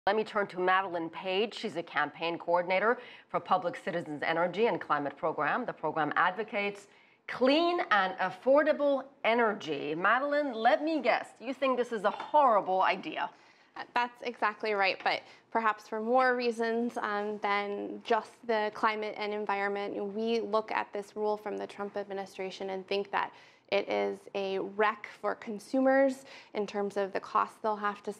Let me turn to Madeline Page. She's a campaign coordinator for Public Citizens Energy and Climate Program. The program advocates clean and affordable energy. Madeline, let me guess, you think this is a horrible idea? That's exactly right, but perhaps for more reasons than just the climate and environment. We look at this rule from the Trump administration and think that it is a wreck for consumers in terms of the cost they'll have to,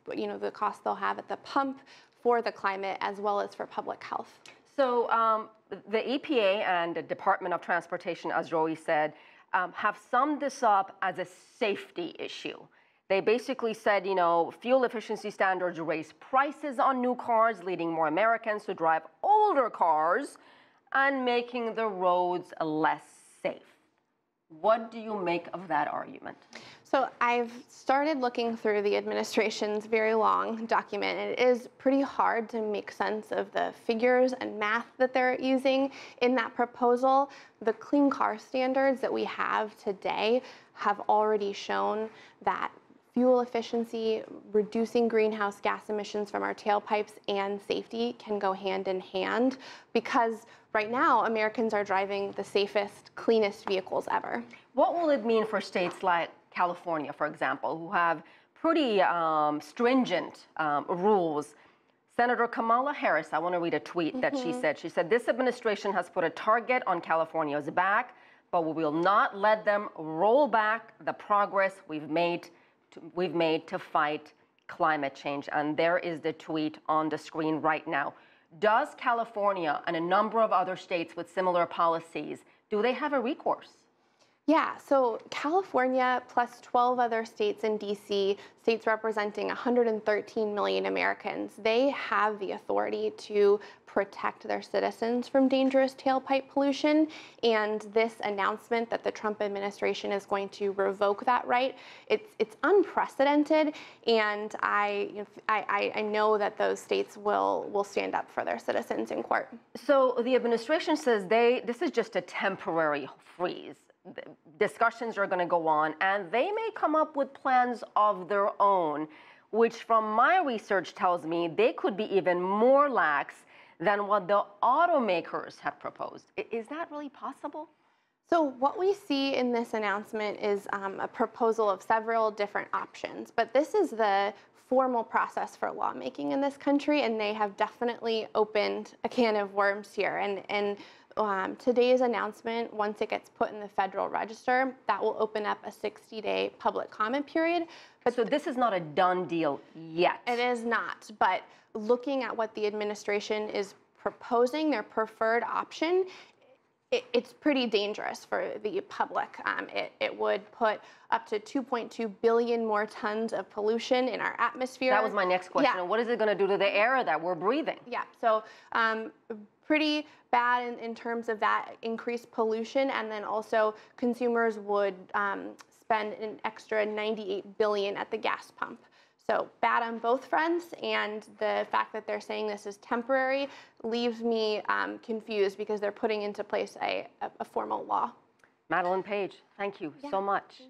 the cost they'll have at the pump for the climate as well as for public health. So the EPA and the Department of Transportation, as Joey said, have summed this up as a safety issue. They basically said, fuel efficiency standards raise prices on new cars, leading more Americans to drive older cars and making the roads less safe. What do you make of that argument? So I've started looking through the administration's very long document, and it is pretty hard to make sense of the figures and math that they're using in that proposal. The clean car standards that we have today have already shown that fuel efficiency, reducing greenhouse gas emissions from our tailpipes, and safety can go hand in hand, because right now Americans are driving the safest, cleanest vehicles ever. What will it mean for states like California, for example, who have pretty stringent rules? Senator Kamala Harris, I want to read a tweet that she said. She said, "This administration has put a target on California's back, but we will not let them roll back the progress we've made to fight climate change." And there is the tweet on the screen right now. Does California and a number of other states with similar policies, do they have a recourse? Yeah, so California plus 12 other states in DC, states representing 113 million Americans, they have the authority to protect their citizens from dangerous tailpipe pollution. And this announcement that the Trump administration is going to revoke that right, it's unprecedented. And I know that those states will stand up for their citizens in court. So the administration says this is just a temporary freeze. Discussions are going to go on, and they may come up with plans of their own, which from my research tells me they could be even more lax than what the automakers have proposed. Is that really possible? So what we see in this announcement is a proposal of several different options, but this is the formal process for lawmaking in this country, and they have definitely opened a can of worms here. And today's announcement, once it gets put in the Federal Register, that will open up a 60-day public comment period. But so this is not a done deal yet? It is not, but looking at what the administration is proposing, their preferred option, it's pretty dangerous for the public. It would put up to 2.2 billion more tons of pollution in our atmosphere. That was my next question. Yeah. What is it going to do to the air that we're breathing? Yeah, so pretty bad in terms of that increased pollution, and then also consumers would spend an extra $98 billion at the gas pump. So bad on both fronts, and the fact that they're saying this is temporary leaves me confused, because they're putting into place a formal law. Madeline Page, thank you so much.